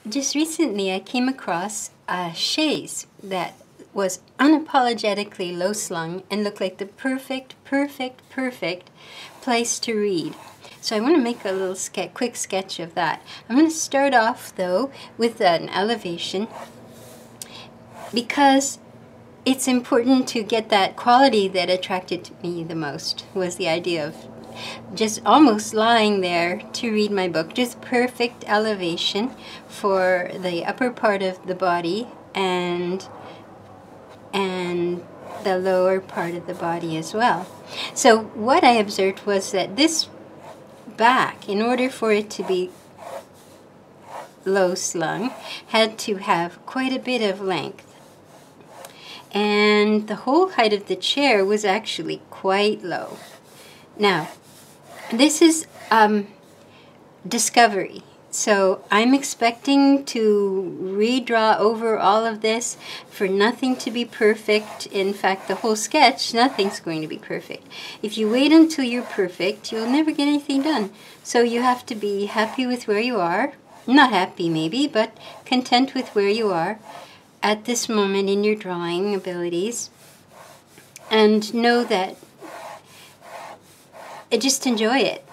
Just recently I came across a chaise that was unapologetically low-slung and looked like the perfect place to read. So I want to make a little quick sketch of that. I'm going to start off though with an elevation because it's important to get that quality that attracted me the most, was the idea of just almost lying there to read my book. Just perfect elevation for the upper part of the body and the lower part of the body as well. So what I observed was that this back, in order for it to be low slung, had to have quite a bit of length. And the whole height of the chair was actually quite low. Now, this is discovery. So I'm expecting to redraw over all of this for nothing to be perfect. In fact, the whole sketch, nothing's going to be perfect. If you wait until you're perfect, you'll never get anything done. So you have to be happy with where you are. Not happy maybe, but content with where you are at this moment in your drawing abilities. And know that, just enjoy it.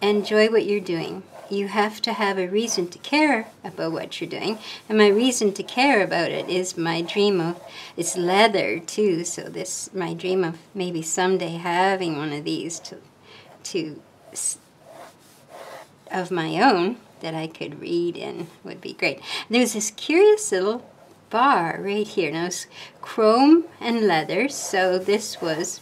Enjoy what you're doing. You have to have a reason to care about what you're doing. And my reason to care about it is my dream of, it's leather too, so this, my dream of maybe someday having one of these of my own that I could read in would be great. There's this curious little bar right here. Now it's chrome and leather, so this was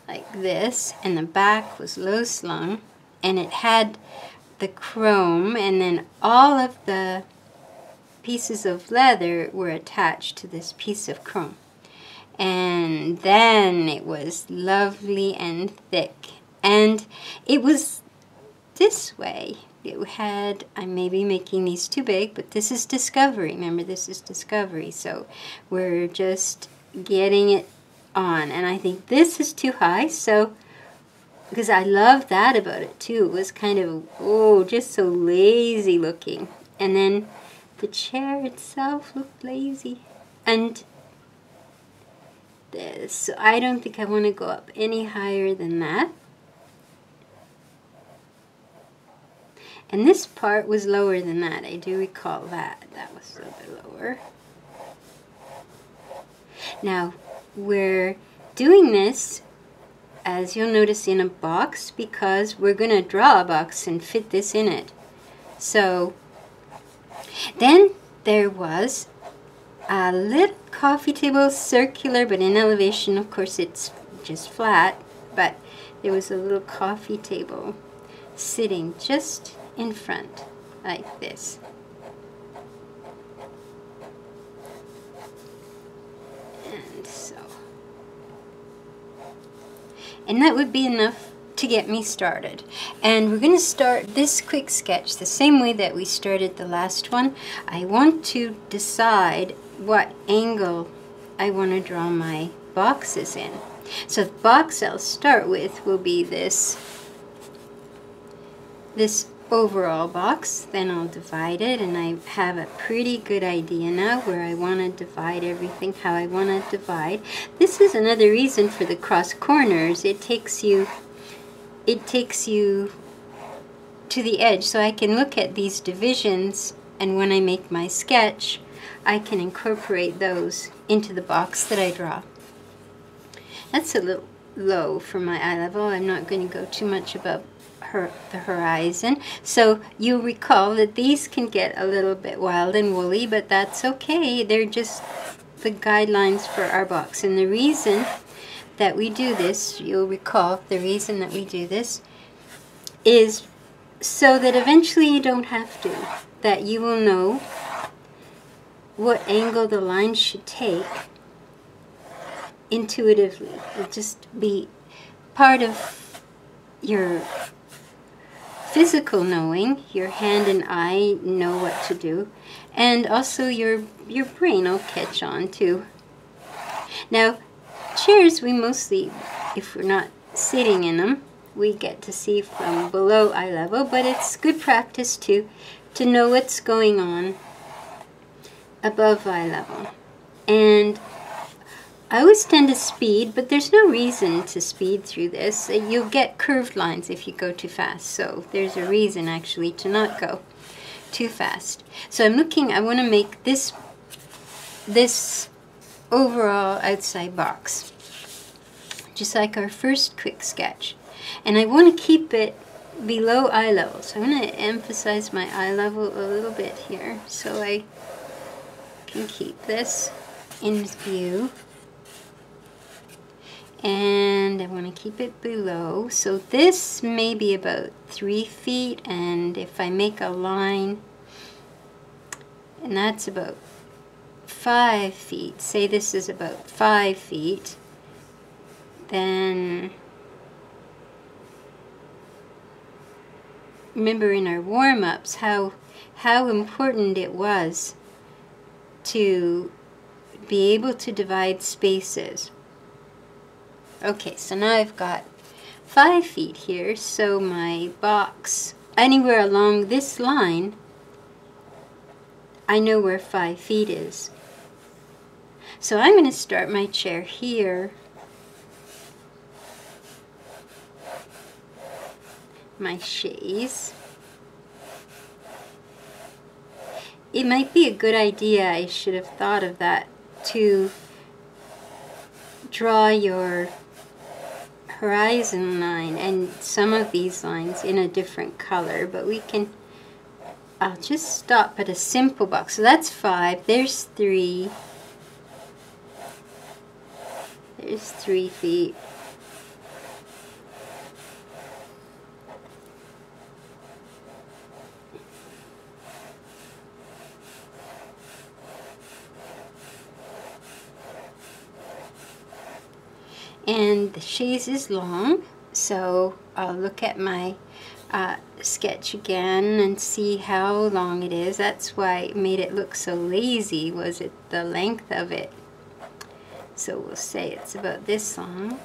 like this, and the back was low slung, and it had the chrome, and then all of the pieces of leather were attached to this piece of chrome. And then it was lovely and thick, and it was this way. It had, I may be making these too big, but this is discovery. Remember, this is discovery, so we're just getting it on. And I think this is too high, so because I love that about it too. It was kind of, oh, just so lazy looking. And then the chair itself looked lazy. And this, so I don't think I want to go up any higher than that. And this part was lower than that. I do recall that. That was a little bit lower. Now, we're doing this, as you'll notice, in a box because we're going to draw a box and fit this in it. So then there was a little coffee table, circular, but in elevation, of course, it's just flat, but there was a little coffee table sitting just in front like this. And that would be enough to get me started. And we're going to start this quick sketch the same way that we started the last one. I want to decide what angle I want to draw my boxes in. So the box I'll start with will be this overall box. Then I'll divide it, and I have a pretty good idea now where I want to divide everything, how I want to divide. This is another reason for the cross corners. It takes you to the edge, so I can look at these divisions, and when I make my sketch I can incorporate those into the box that I draw. That's a little low for my eye level. I'm not going to go too much above the horizon. So you'll recall that these can get a little bit wild and woolly, but that's okay. They're just the guidelines for our box. And the reason that we do this, you'll recall, the reason that we do this is so that eventually you don't have to, that you will know what angle the line should take intuitively. It'll just be part of your physical knowing. Your hand and eye know what to do, and also your brain will catch on too. Now, chairs, we mostly, if we're not sitting in them, we get to see from below eye level, but it's good practice to to know what's going on above eye level. And I always tend to speed, but there's no reason to speed through this. You'll get curved lines if you go too fast, so there's a reason actually to not go too fast. So I'm looking, I want to make this overall outside box, just like our first quick sketch. And I want to keep it below eye level. So I'm going to emphasize my eye level a little bit here so I can keep this in view. And I want to keep it below. So this may be about 3 feet, and if I make a line, and that's about 5 feet, say this is about 5 feet, then remember in our warm-ups how important it was to be able to divide spaces. Okay, so now I've got 5 feet here, so my box, anywhere along this line, I know where 5 feet is. So I'm going to start my chair here. My chaise. It might be a good idea, I should have thought of that, to draw your horizon line and some of these lines in a different color, but we can, I'll just stop at a simple box. So that's 5, there's 3, there's 3 feet. And the chaise is long, so I'll look at my sketch again and see how long it is. That's why it made it look so lazy, was it the length of it. So we'll say it's about this long.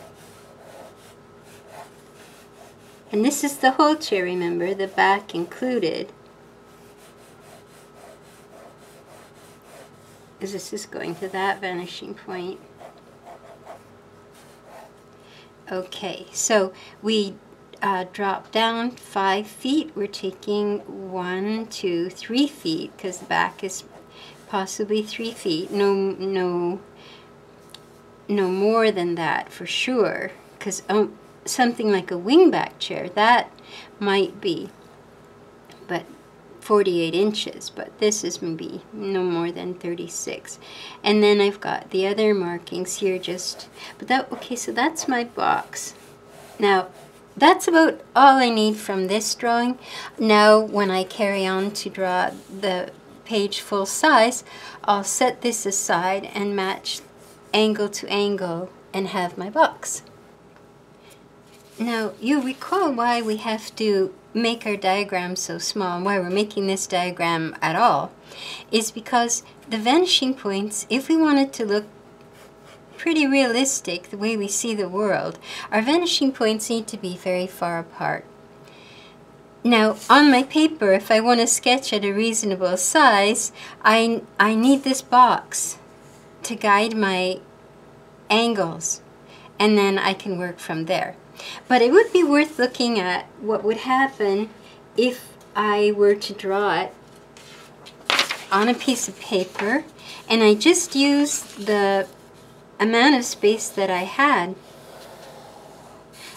And this is the whole chair, remember, the back included. Because this is going to that vanishing point. Okay, so we drop down 5 feet. We're taking 1, 2, 3 feet because the back is possibly 3 feet. No more than that for sure. Because something like a wingback chair, that might be, but 48 inches. But this is maybe no more than 36. And then I've got the other markings here just, but that, okay, so that's my box. Now, that's about all I need from this drawing. Now, when I carry on to draw the page full size, I'll set this aside and match angle to angle and have my box. Now, you recall why we have to make our diagram so small, and why we're making this diagram at all, is because the vanishing points, if we want it to look pretty realistic, the way we see the world, our vanishing points need to be very far apart. Now, on my paper, if I want to sketch at a reasonable size, I need this box to guide my angles, and then I can work from there. But it would be worth looking at what would happen if I were to draw it on a piece of paper and I just used the amount of space that I had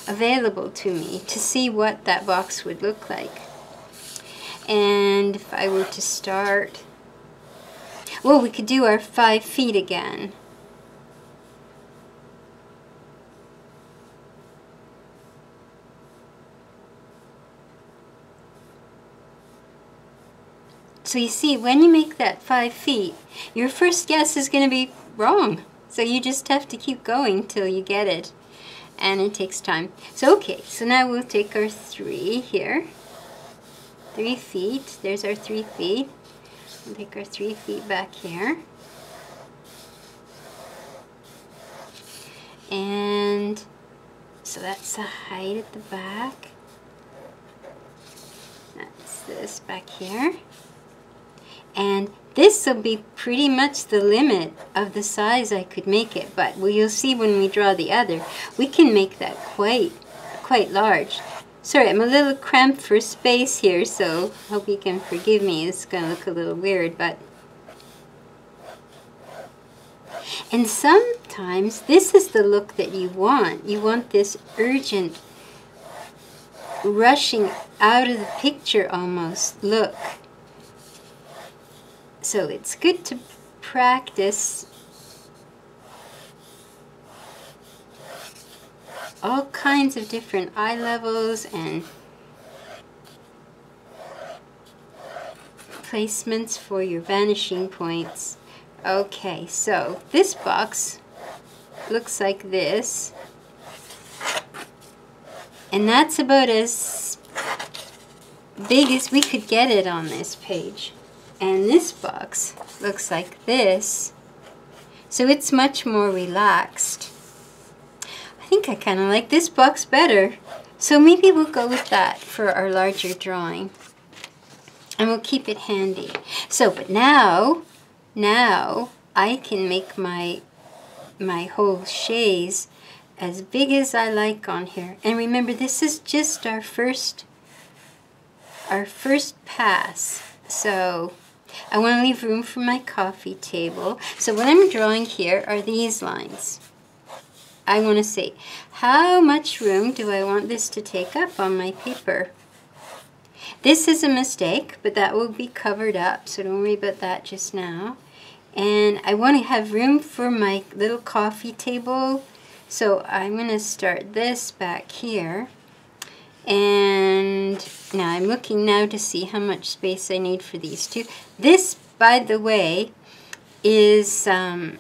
available to me to see what that box would look like. And if I were to start, well, we could do our 5 feet again. So you see, when you make that 5 feet, your first guess is going to be wrong. So you just have to keep going till you get it. And it takes time. So okay, so now we'll take our 3 here. 3 feet. There's our 3 feet. We'll take our 3 feet back here. And so that's the height at the back. That's this back here. And this will be pretty much the limit of the size I could make it, but you'll see when we draw the other, we can make that quite large. Sorry, I'm a little cramped for space here, so hope you can forgive me. It's going to look a little weird, but... And sometimes this is the look that you want. You want this urgent, rushing out of the picture almost look. So it's good to practice all kinds of different eye levels and placements for your vanishing points. Okay, so this box looks like this, and that's about as big as we could get it on this page. And this box looks like this, so it's much more relaxed. I think I kind of like this box better, so maybe we'll go with that for our larger drawing, and we'll keep it handy. So, but now I can make my whole chaise as big as I like on here. And remember, this is just our first pass, so I want to leave room for my coffee table. So what I'm drawing here are these lines. I want to say, how much room do I want this to take up on my paper? This is a mistake, but that will be covered up, so don't worry about that just now. And I want to have room for my little coffee table, so I'm going to start this back here. And now I'm looking now to see how much space I need for these two. This, by the way, is some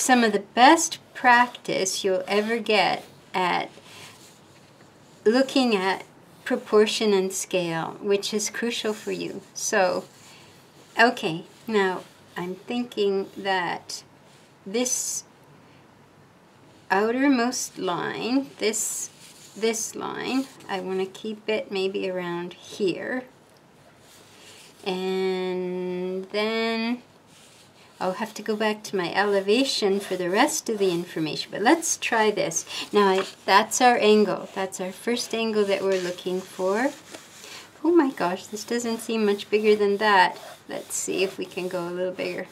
of the best practice you'll ever get at looking at proportion and scale, which is crucial for you. So, okay, now I'm thinking that this outermost line, this line, I want to keep it maybe around here, and then I'll have to go back to my elevation for the rest of the information, but let's try this. Now that's our angle, that's our first angle that we're looking for. Oh my gosh, this doesn't seem much bigger than that. Let's see if we can go a little bigger.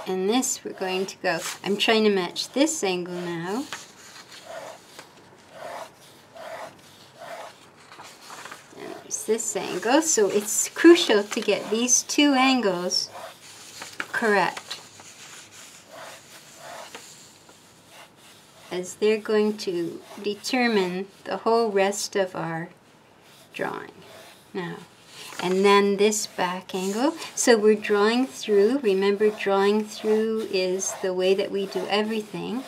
And this we're going to go, I'm trying to match this angle now. And there's this angle, so it's crucial to get these two angles correct, as they're going to determine the whole rest of our drawing. Now, and then this back angle. So we're drawing through. Remember, drawing through is the way that we do everything.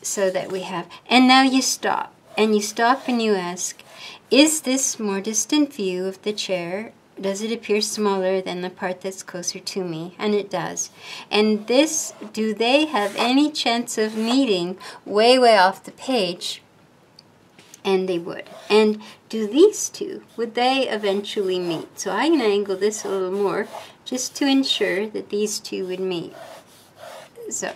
So that we have, and now you stop. And you stop and you ask, is this more distant view of the chair? Does it appear smaller than the part that's closer to me? And it does. And this, do they have any chance of meeting way off the page? And they would. And do these two, would they eventually meet? So I'm going to angle this a little more just to ensure that these two would meet. So,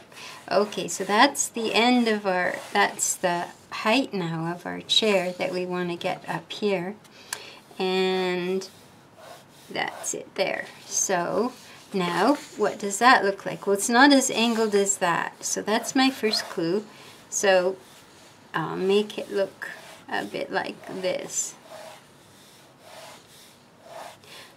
okay, so that's the end of our, that's the height now of our chair that we want to get up here. And that's it there. So now, what does that look like? Well, it's not as angled as that. So that's my first clue. So I'll make it look a bit like this.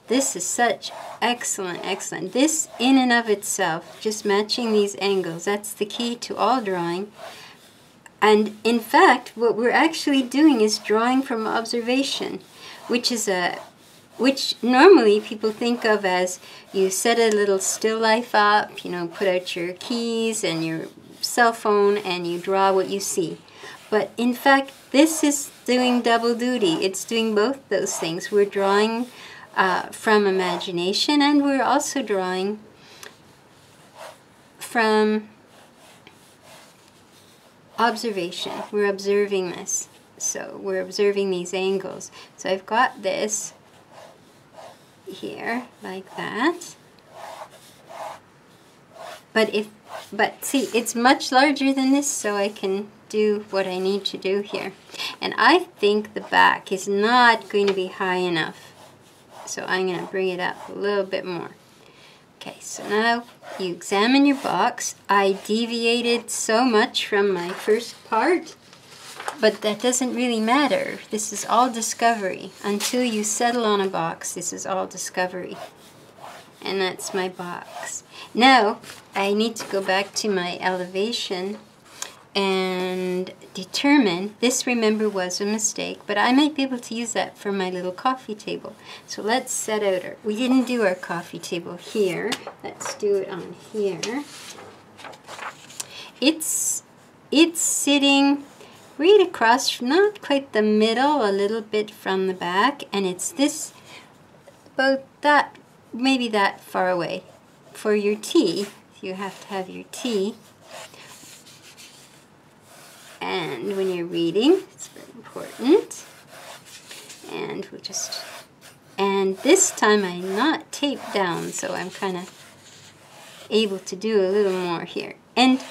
This is such excellent. This in and of itself, just matching these angles, that's the key to all drawing. And in fact, what we're actually doing is drawing from observation, which normally people think of as you set a little still life up, you know, put out your keys and your cell phone and you draw what you see. But in fact, this is doing double duty. It's doing both those things. We're drawing from imagination, and we're also drawing from observation. We're observing this. So we're observing these angles. So I've got this here like that. But see, it's much larger than this, so I can do what I need to do here. And I think the back is not going to be high enough. So I'm going to bring it up a little bit more. Okay, so now you examine your box. I deviated so much from my first part, but that doesn't really matter. This is all discovery. Until you settle on a box, this is all discovery. And that's my box. Now, I need to go back to my elevation and determine, this remember was a mistake, but I might be able to use that for my little coffee table. So let's set out we didn't do our coffee table here. Let's do it on here. It's sitting right across, not quite the middle, a little bit from the back, and it's this, about that, maybe that far away. For your tea, you have to have your tea. And when you're reading, it's very important. And we'll just, and this time I'm not taped down, so I'm kind of able to do a little more here. And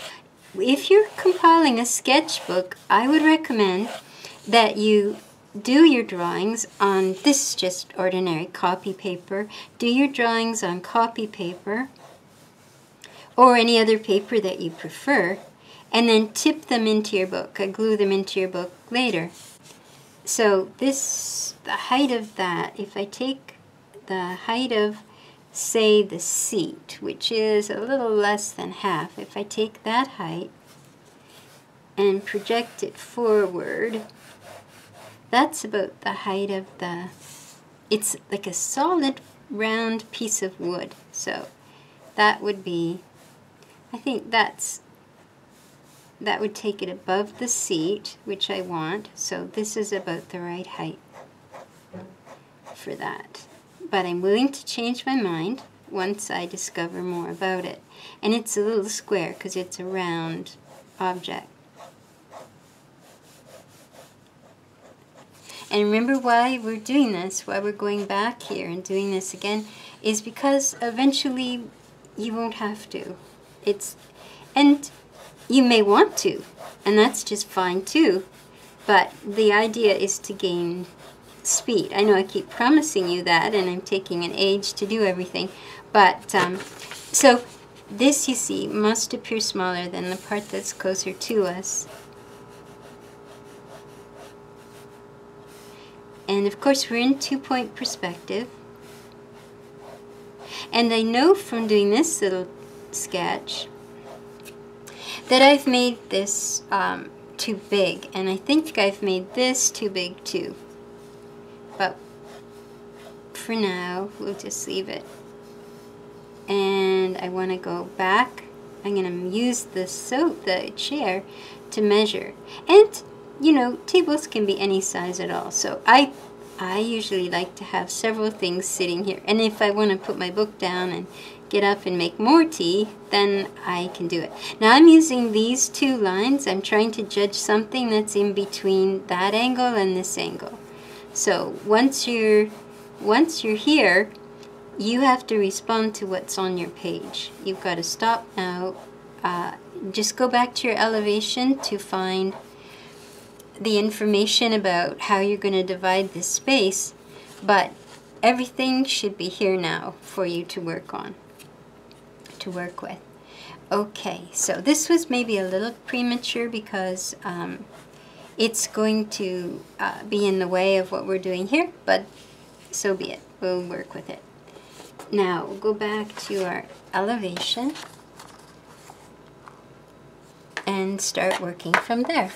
if you're compiling a sketchbook, I would recommend that you do your drawings on, this is just ordinary copy paper. Do your drawings on copy paper or any other paper that you prefer, and then tip them into your book. I glue them into your book later. So this, the height of that, if I take the height of, say, the seat, which is a little less than half, if I take that height and project it forward, that's about the height of the, it's like a solid round piece of wood. So that would be, I think that would take it above the seat, which I want. So this is about the right height for that. But I'm willing to change my mind once I discover more about it. And it's a little square because it's a round object. And remember why we're doing this, why we're going back here and doing this again, is because eventually you won't have to. And you may want to, and that's just fine too. But the idea is to gain speed. I know I keep promising you that, and I'm taking an age to do everything. But, so this, you see, must appear smaller than the part that's closer to us. And of course we're in 2-point perspective. And I know from doing this little sketch that I've made this too big. And I think I've made this too big too. But for now, we'll just leave it. And I want to go back. I'm going to use the chair to measure. And you know, tables can be any size at all. So I usually like to have several things sitting here. And if I want to put my book down and get up and make more tea, then I can do it. Now I'm using these two lines. I'm trying to judge something that's in between that angle and this angle. So once you're here, you have to respond to what's on your page. You've got to stop now. Just go back to your elevation to find the information about how you're going to divide this space, but everything should be here now for you to work on, to work with. Okay, so this was maybe a little premature because it's going to be in the way of what we're doing here, but so be it. We'll work with it. Now, we'll go back to our elevation and start working from there.